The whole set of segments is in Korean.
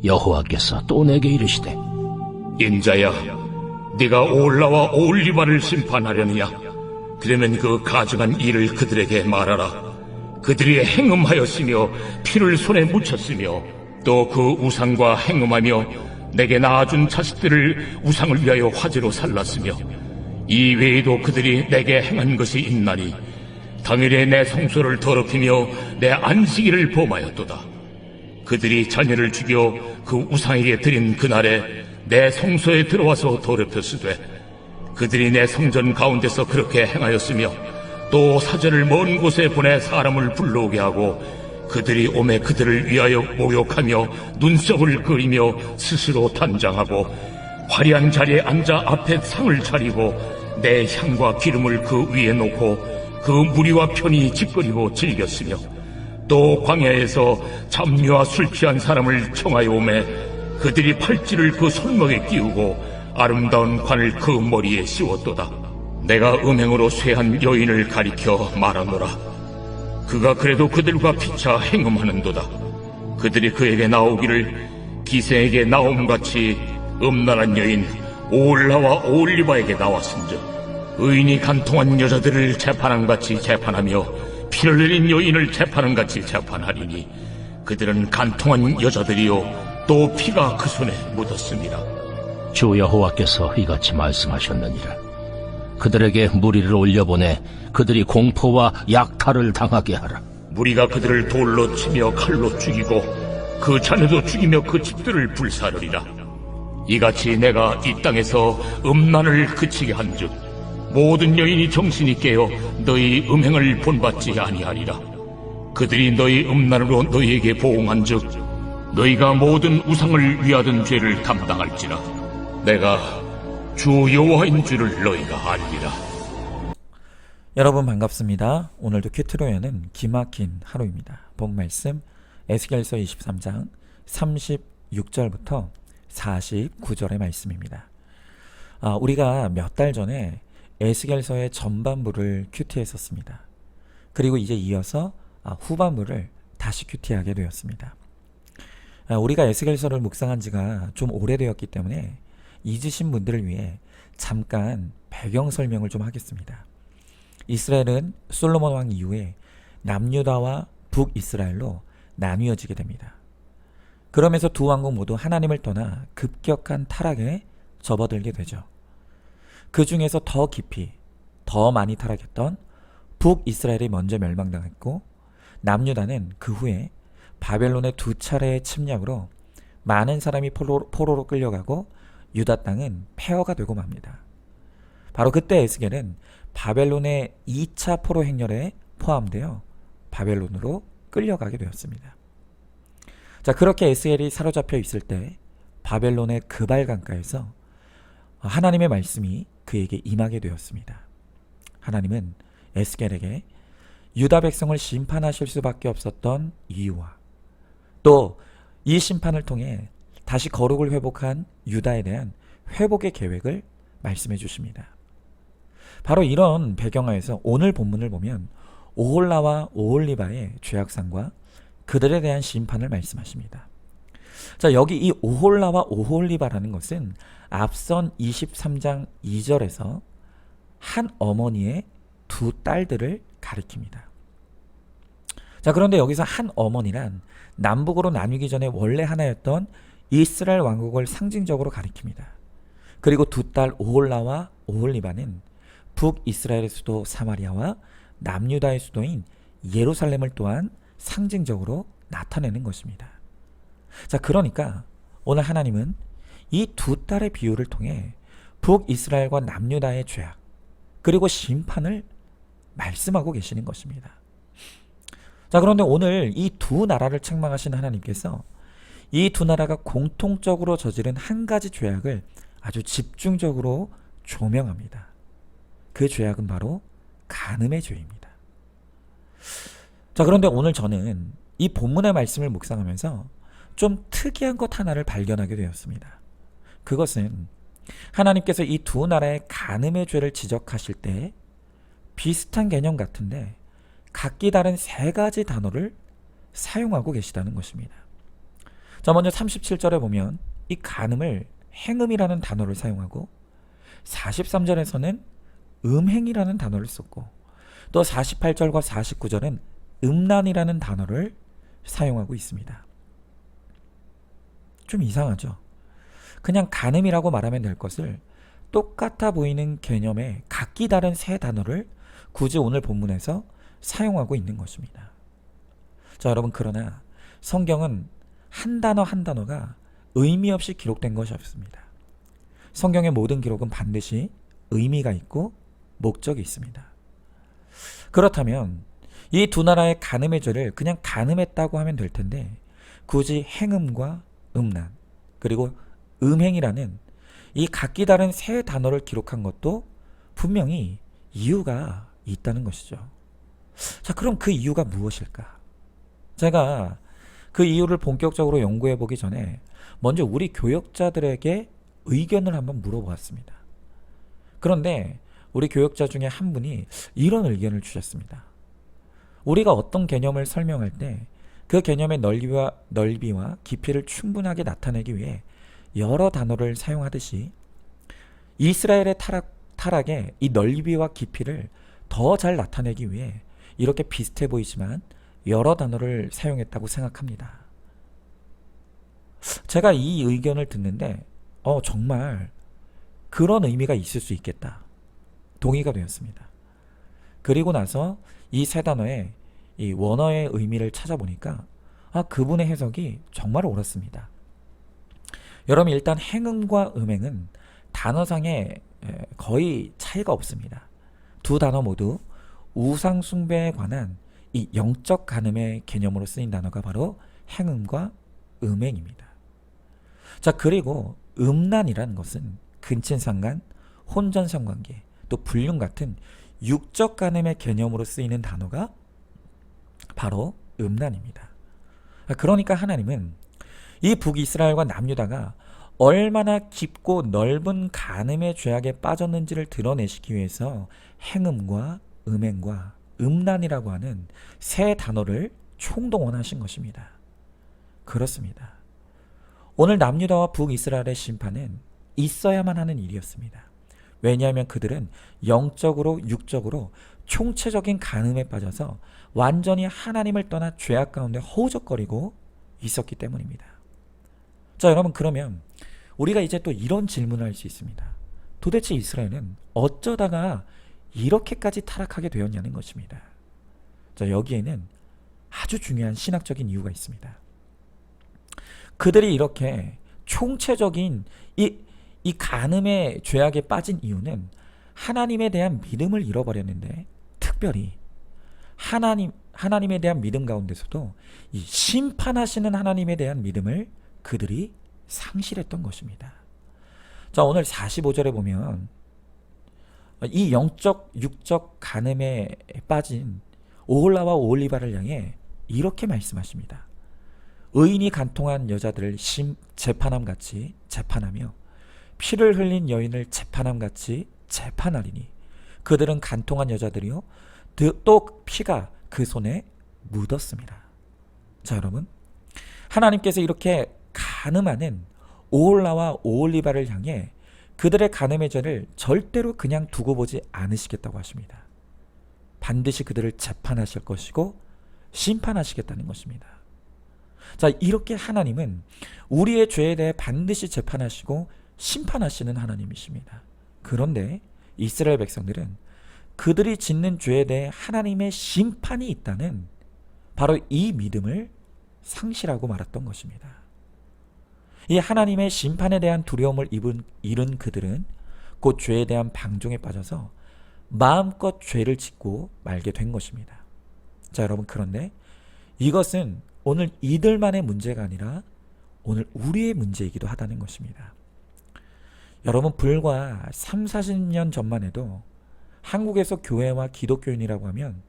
여호와께서 또 내게 이르시되 인자야, 네가 오홀라와 오홀리바를 심판하려느냐? 그러면 그 가증한 일을 그들에게 말하라. 그들이 행음하였으며 피를 손에 묻혔으며 또 그 우상과 행음하며 내게 낳아준 자식들을 우상을 위하여 화제로 살랐으며 이 외에도 그들이 내게 행한 것이 있나니 당일에 내 성소를 더럽히며 내 안식일을 범하였도다. 그들이 자녀를 죽여 그 우상에게 드린 그날에 내 성소에 들어와서 더럽혔으되 그들이 내 성전 가운데서 그렇게 행하였으며 또 사제를 먼 곳에 보내 사람을 불러오게 하고 그들이 오매 그들을 위하여 모욕하며 눈썹을 그리며 스스로 단장하고 화려한 자리에 앉아 앞에 상을 차리고 내 향과 기름을 그 위에 놓고 그 무리와 편히 짓거리고 즐겼으며 또 광야에서 잡류와 술 취한 사람을 청하여 오매 그들이 팔찌를 그 손목에 끼우고 아름다운 관을 그 머리에 씌웠도다. 내가 음행으로 쇠한 여인을 가리켜 말하노라. 그가 그래도 그들과 피차 행음하는도다. 그들이 그에게 나오기를 기생에게 나옴같이 음란한 여인 오홀라와 오홀리바에게 나왔은즉 의인이 간통한 여자들을 재판함같이 재판하며 피를 흘린 여인을 재판함같이 재판하리니 그들은 간통한 여자들이요 또 피가 그 손에 묻었습니다. 주 여호와께서 이같이 말씀하셨느니라. 그들에게 무리를 올려보내 그들이 공포와 약탈을 당하게 하라. 무리가 그들을 돌로 치며 칼로 죽이고 그 자녀도 죽이며 그 집들을 불사르리라. 이같이 내가 이 땅에서 음란을 그치게 한즉 모든 여인이 정신이 깨어 너희 음행을 본받지 아니하리라. 그들이 너희 음란으로 너희에게 보응한즉 너희가 모든 우상을 위하던 죄를 감당할지라. 내가 주 여호와인 줄을 너희가 알리라. 여러분 반갑습니다. 오늘도 큐트로에는 기막힌 하루입니다. 본 말씀 에스겔서 23장 36절부터 49절의 말씀입니다. 우리가 몇 달 전에 에스겔서의 전반부를 큐티했었습니다. 그리고 이제 이어서 후반부를 다시 큐티하게 되었습니다. 우리가 에스겔서를 묵상한 지가 좀 오래되었기 때문에 잊으신 분들을 위해 잠깐 배경 설명을 좀 하겠습니다. 이스라엘은 솔로몬 왕 이후에 남유다와 북이스라엘로 나뉘어지게 됩니다. 그러면서 두 왕국 모두 하나님을 떠나 급격한 타락에 접어들게 되죠. 그 중에서 더 깊이, 더 많이 타락했던 북이스라엘이 먼저 멸망당했고 남유다는 그 후에 바벨론의 두 차례의 침략으로 많은 사람이 포로로 끌려가고 유다 땅은 폐허가 되고 맙니다. 바로 그때 에스겔은 바벨론의 2차 포로 행렬에 포함되어 바벨론으로 끌려가게 되었습니다. 자, 그렇게 에스겔이 사로잡혀 있을 때 바벨론의 그발 강가에서 하나님의 말씀이 그에게 임하게 되었습니다. 하나님은 에스겔에게 유다 백성을 심판하실 수밖에 없었던 이유와 또 이 심판을 통해 다시 거룩을 회복한 유다에 대한 회복의 계획을 말씀해 주십니다. 바로 이런 배경하에서 오늘 본문을 보면 오홀라와 오홀리바의 죄악상과 그들에 대한 심판을 말씀하십니다. 자, 여기 이 오홀라와 오홀리바라는 것은 앞선 23장 2절에서 한 어머니의 두 딸들을 가리킵니다. 자, 그런데 여기서 한 어머니란 남북으로 나뉘기 전에 원래 하나였던 이스라엘 왕국을 상징적으로 가리킵니다. 그리고 두 딸 오홀라와 오홀리바는 북이스라엘의 수도 사마리아와 남유다의 수도인 예루살렘을 또한 상징적으로 나타내는 것입니다. 자, 그러니까 오늘 하나님은 이 두 딸의 비유를 통해 북이스라엘과 남유다의 죄악 그리고 심판을 말씀하고 계시는 것입니다. 자, 그런데 오늘 이 두 나라를 책망하신 하나님께서 이 두 나라가 공통적으로 저지른 한 가지 죄악을 아주 집중적으로 조명합니다. 그 죄악은 바로 간음의 죄입니다. 자, 그런데 오늘 저는 이 본문의 말씀을 묵상하면서 좀 특이한 것 하나를 발견하게 되었습니다. 그것은 하나님께서 이 두 나라의 간음의 죄를 지적하실 때 비슷한 개념 같은데 각기 다른 세 가지 단어를 사용하고 계시다는 것입니다. 자, 먼저 37절에 보면 이 간음을 행음이라는 단어를 사용하고 43절에서는 음행이라는 단어를 썼고 또 48절과 49절은 음란이라는 단어를 사용하고 있습니다. 좀 이상하죠? 그냥 간음이라고 말하면 될 것을 똑같아 보이는 개념의 각기 다른 세 단어를 굳이 오늘 본문에서 사용하고 있는 것입니다. 자, 여러분, 그러나 성경은 한 단어 한 단어가 의미 없이 기록된 것이 없습니다. 성경의 모든 기록은 반드시 의미가 있고 목적이 있습니다. 그렇다면 이 두 나라의 간음의 죄를 그냥 간음했다고 하면 될 텐데 굳이 행음과 음란 그리고 음행이라는 이 각기 다른 세 단어를 기록한 것도 분명히 이유가 있다는 것이죠. 자, 그럼 그 이유가 무엇일까? 제가 그 이유를 본격적으로 연구해 보기 전에 먼저 우리 교역자들에게 의견을 한번 물어보았습니다. 그런데 우리 교역자 중에 한 분이 이런 의견을 주셨습니다. 우리가 어떤 개념을 설명할 때 그 개념의 넓이와 깊이를 충분하게 나타내기 위해 여러 단어를 사용하듯이 이스라엘의 타락의 이 넓이와 깊이를 더 잘 나타내기 위해 이렇게 비슷해 보이지만 여러 단어를 사용했다고 생각합니다. 제가 이 의견을 듣는데 정말 그런 의미가 있을 수 있겠다. 동의가 되었습니다. 그리고 나서 이 세 단어의 이 원어의 의미를 찾아보니까 그분의 해석이 정말 옳았습니다. 여러분, 일단 행음과 음행은 단어상에 거의 차이가 없습니다. 두 단어 모두 우상 숭배에 관한 이 영적 간음의 개념으로 쓰인 단어가 바로 행음과 음행입니다. 자, 그리고 음란이라는 것은 근친상간, 혼전성관계, 또 불륜 같은 육적 간음의 개념으로 쓰이는 단어가 바로 음란입니다. 그러니까 하나님은 이 북이스라엘과 남유다가 얼마나 깊고 넓은 간음의 죄악에 빠졌는지를 드러내시기 위해서 행음과 음행과 음란이라고 하는 세 단어를 총동원하신 것입니다. 그렇습니다. 오늘 남유다와 북이스라엘의 심판은 있어야만 하는 일이었습니다. 왜냐하면 그들은 영적으로 육적으로 총체적인 간음에 빠져서 완전히 하나님을 떠나 죄악 가운데 허우적거리고 있었기 때문입니다. 자, 여러분, 그러면 우리가 이제 또 이런 질문을 할 수 있습니다. 도대체 이스라엘은 어쩌다가 이렇게까지 타락하게 되었냐는 것입니다. 자, 여기에는 아주 중요한 신학적인 이유가 있습니다. 그들이 이렇게 총체적인 이 간음의 죄악에 빠진 이유는 하나님에 대한 믿음을 잃어버렸는데, 특별히 하나님에 대한 믿음 가운데서도 이 심판하시는 하나님에 대한 믿음을 그들이 상실했던 것입니다. 자, 오늘 45절에 보면 이 영적 육적 간음에 빠진 오홀라와 오홀리바를 향해 이렇게 말씀하십니다. 의인이 간통한 여자들을 재판함같이 재판하며 피를 흘린 여인을 재판함같이 재판하리니 그들은 간통한 여자들이요 또 피가 그 손에 묻었습니다. 자, 여러분, 하나님께서 이렇게 간음하는 오홀라와 오홀리바를 향해 그들의 간음의 죄를 절대로 그냥 두고 보지 않으시겠다고 하십니다. 반드시 그들을 재판하실 것이고 심판하시겠다는 것입니다. 자, 이렇게 하나님은 우리의 죄에 대해 반드시 재판하시고 심판하시는 하나님이십니다. 그런데 이스라엘 백성들은 그들이 짓는 죄에 대해 하나님의 심판이 있다는 바로 이 믿음을 상실하고 말았던 것입니다. 이 하나님의 심판에 대한 두려움을 잃은 그들은 곧 죄에 대한 방종에 빠져서 마음껏 죄를 짓고 말게 된 것입니다. 자, 여러분, 그런데 이것은 오늘 이들만의 문제가 아니라 오늘 우리의 문제이기도 하다는 것입니다. 여러분, 불과 30-40년 전만 해도 한국에서 교회와 기독교인이라고 하면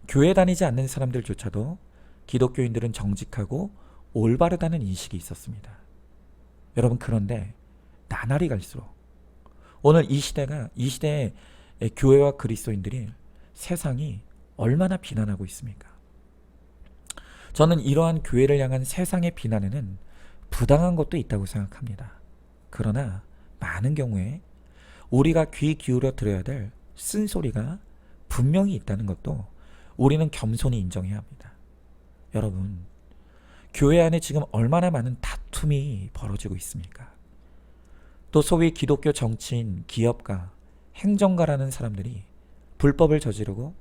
교회 다니지 않는 사람들조차도 기독교인들은 정직하고 올바르다는 인식이 있었습니다. 여러분, 그런데 나날이 갈수록 오늘 이 시대의 교회와 그리스도인들이 세상이 얼마나 비난하고 있습니까? 저는 이러한 교회를 향한 세상의 비난에는 부당한 것도 있다고 생각합니다. 그러나 많은 경우에 우리가 귀 기울여 들어야 될 쓴소리가 분명히 있다는 것도 우리는 겸손히 인정해야 합니다. 여러분, 교회 안에 지금 얼마나 많은 다툼이 벌어지고 있습니까? 또 소위 기독교 정치인, 기업가, 행정가라는 사람들이 불법을 저지르고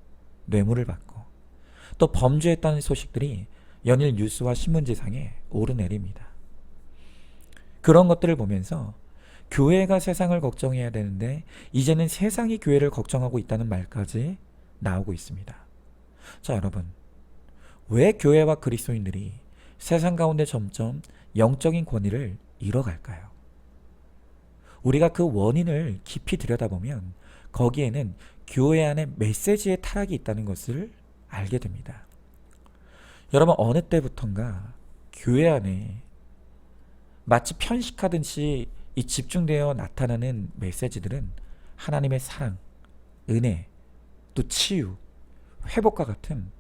뇌물을 받고 또 범죄했다는 소식들이 연일 뉴스와 신문지상에 오르내립니다. 그런 것들을 보면서 교회가 세상을 걱정해야 되는데 이제는 세상이 교회를 걱정하고 있다는 말까지 나오고 있습니다. 자, 여러분, 왜 교회와 그리스도인들이 세상 가운데 점점 영적인 권위를 잃어갈까요? 우리가 그 원인을 깊이 들여다보면 거기에는 교회 안에 메시지의 타락이 있다는 것을 알게 됩니다. 여러분, 어느 때부턴가 교회 안에 마치 편식하듯이 이 집중되어 나타나는 메시지들은 하나님의 사랑, 은혜, 또 치유, 회복과 같은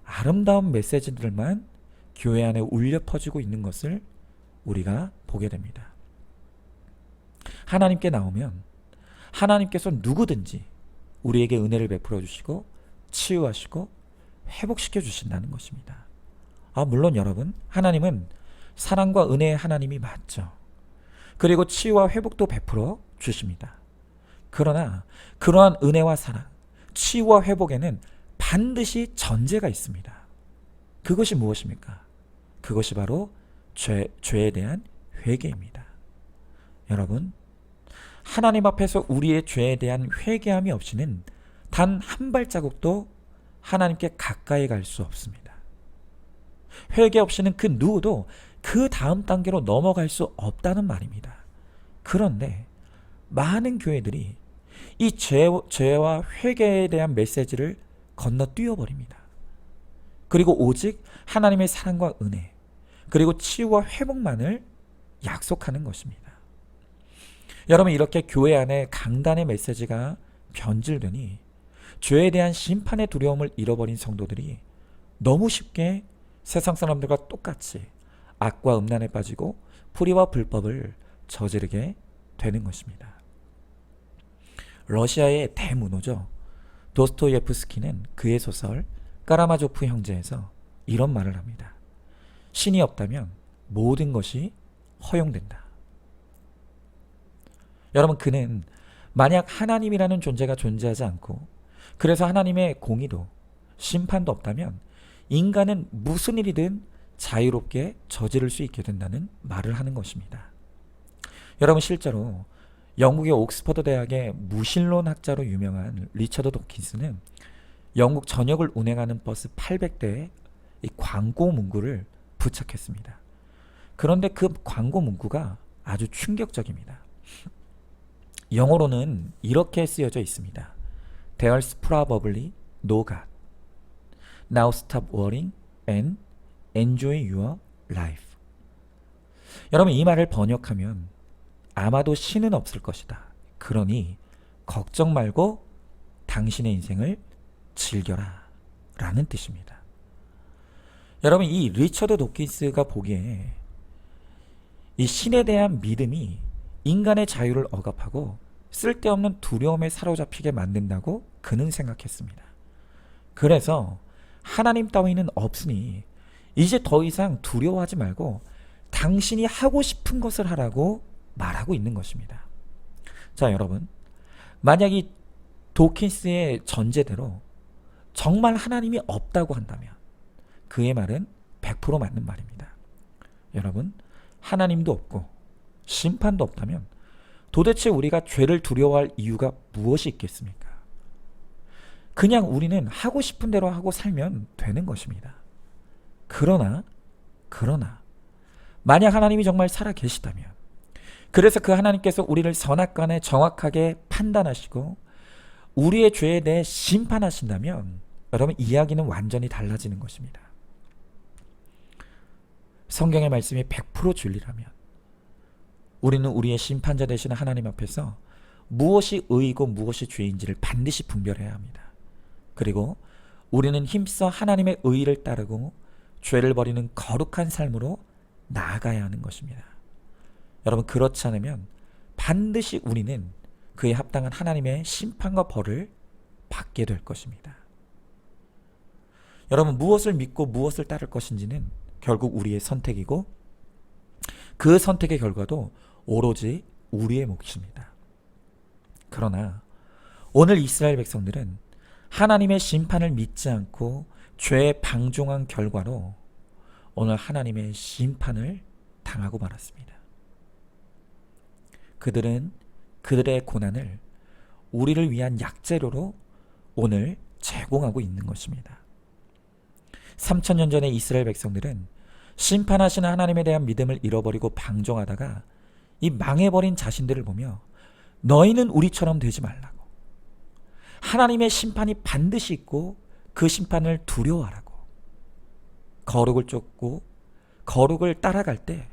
아름다운 메시지들만 교회 안에 울려 퍼지고 있는 것을 우리가 보게 됩니다. 하나님께 나오면 하나님께서 누구든지 우리에게 은혜를 베풀어 주시고 치유하시고 회복시켜 주신다는 것입니다. 물론 여러분, 하나님은 사랑과 은혜의 하나님이 맞죠. 그리고 치유와 회복도 베풀어 주십니다. 그러나 그러한 은혜와 사랑, 치유와 회복에는 반드시 전제가 있습니다. 그것이 무엇입니까? 그것이 바로 죄에 대한 회개입니다. 여러분, 하나님 앞에서 우리의 죄에 대한 회개함이 없이는 단 한 발자국도 하나님께 가까이 갈 수 없습니다. 회개 없이는 그 누구도 그 다음 단계로 넘어갈 수 없다는 말입니다. 그런데 많은 교회들이 이 죄와 회개에 대한 메시지를 건너뛰어 버립니다. 그리고 오직 하나님의 사랑과 은혜, 그리고 치유와 회복만을 약속하는 것입니다. 여러분, 이렇게 교회 안에 강단의 메시지가 변질되니 죄에 대한 심판의 두려움을 잃어버린 성도들이 너무 쉽게 세상 사람들과 똑같이 악과 음란에 빠지고 불의와 불법을 저지르게 되는 것입니다. 러시아의 대문호죠. 도스토예프스키는 그의 소설 까라마조프 형제에서 이런 말을 합니다. 신이 없다면 모든 것이 허용된다. 여러분, 그는 만약 하나님이라는 존재가 존재하지 않고 그래서 하나님의 공의도 심판도 없다면 인간은 무슨 일이든 자유롭게 저지를 수 있게 된다는 말을 하는 것입니다. 여러분, 실제로 영국의 옥스퍼드 대학의 무신론 학자로 유명한 리처드 도킨스는 영국 전역을 운행하는 버스 800대에 이 광고 문구를 부착했습니다. 그런데 그 광고 문구가 아주 충격적입니다. 영어로는 이렇게 쓰여져 있습니다. There's probably no God. Now stop worrying and enjoy your life. 여러분, 이 말을 번역하면 아마도 신은 없을 것이다. 그러니 걱정 말고 당신의 인생을 즐겨라 라는 뜻입니다. 여러분, 이 리처드 도킨스가 보기에 이 신에 대한 믿음이 인간의 자유를 억압하고 쓸데없는 두려움에 사로잡히게 만든다고 그는 생각했습니다. 그래서 하나님 따위는 없으니 이제 더 이상 두려워하지 말고 당신이 하고 싶은 것을 하라고 말하고 있는 것입니다. 자, 여러분, 만약 이 도킨스의 전제대로 정말 하나님이 없다고 한다면 그의 말은 100% 맞는 말입니다. 여러분, 하나님도 없고 심판도 없다면 도대체 우리가 죄를 두려워할 이유가 무엇이 있겠습니까? 그냥 우리는 하고 싶은 대로 하고 살면 되는 것입니다. 그러나 만약 하나님이 정말 살아 계시다면, 그래서 그 하나님께서 우리를 선악간에 정확하게 판단하시고 우리의 죄에 대해 심판하신다면 여러분, 이야기는 완전히 달라지는 것입니다. 성경의 말씀이 100% 진리라면 우리는 우리의 심판자 되시는 하나님 앞에서 무엇이 의이고 무엇이 죄인지를 반드시 분별해야 합니다. 그리고 우리는 힘써 하나님의 의의를 따르고 죄를 버리는 거룩한 삶으로 나아가야 하는 것입니다. 여러분, 그렇지 않으면 반드시 우리는 그에 합당한 하나님의 심판과 벌을 받게 될 것입니다. 여러분, 무엇을 믿고 무엇을 따를 것인지는 결국 우리의 선택이고 그 선택의 결과도 오로지 우리의 몫입니다. 그러나 오늘 이스라엘 백성들은 하나님의 심판을 믿지 않고 죄에 방종한 결과로 오늘 하나님의 심판을 당하고 말았습니다. 그들은 그들의 고난을 우리를 위한 약재료로 오늘 제공하고 있는 것입니다. 3000년 전의 이스라엘 백성들은 심판하시는 하나님에 대한 믿음을 잃어버리고 방종하다가 이 망해버린 자신들을 보며 너희는 우리처럼 되지 말라고, 하나님의 심판이 반드시 있고 그 심판을 두려워하라고, 거룩을 쫓고 거룩을 따라갈 때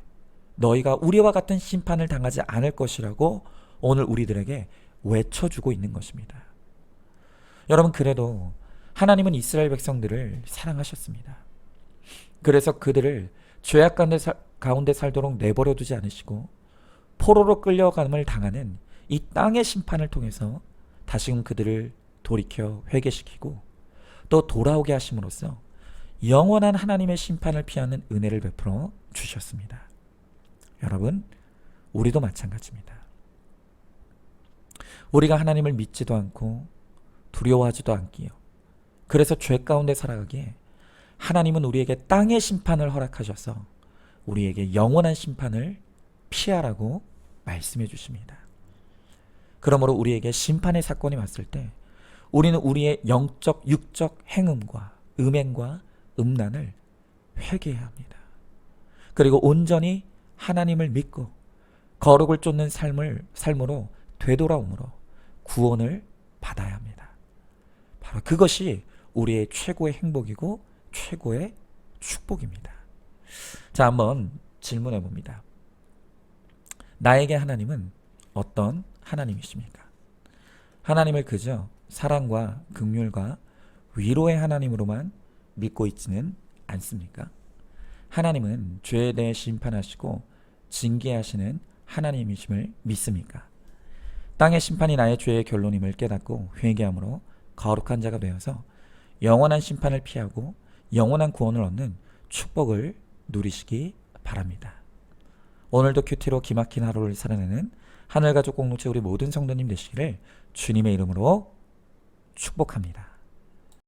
너희가 우리와 같은 심판을 당하지 않을 것이라고 오늘 우리들에게 외쳐주고 있는 것입니다. 여러분, 그래도 하나님은 이스라엘 백성들을 사랑하셨습니다. 그래서 그들을 죄악 가운데 살도록 내버려 두지 않으시고 포로로 끌려감을 당하는 이 땅의 심판을 통해서 다시금 그들을 돌이켜 회개시키고 또 돌아오게 하심으로써 영원한 하나님의 심판을 피하는 은혜를 베풀어 주셨습니다. 여러분, 우리도 마찬가지입니다. 우리가 하나님을 믿지도 않고 두려워하지도 않기요, 그래서 죄 가운데 살아가기에 하나님은 우리에게 땅의 심판을 허락하셔서 우리에게 영원한 심판을 피하라고 말씀해 주십니다. 그러므로 우리에게 심판의 사건이 왔을 때 우리는 우리의 영적, 육적 행음과 음행과 음란을 회개해야 합니다. 그리고 온전히 하나님을 믿고 거룩을 쫓는 삶으로 되돌아옴으로 구원을 받아야 합니다. 바로 그것이 우리의 최고의 행복이고 최고의 축복입니다. 자, 한번 질문해 봅니다. 나에게 하나님은 어떤 하나님이십니까? 하나님을 그저 사랑과 긍휼과 위로의 하나님으로만 믿고 있지는 않습니까? 하나님은 죄에 대해 심판하시고 징계하시는 하나님이심을 믿습니까? 땅의 심판이 나의 죄의 결론임을 깨닫고 회개함으로 거룩한 자가 되어서 영원한 심판을 피하고 영원한 구원을 얻는 축복을 누리시기 바랍니다. 오늘도 큐티로 기막힌 하루를 살아내는 하늘가족 공동체 우리 모든 성도님 되시기를 주님의 이름으로 축복합니다.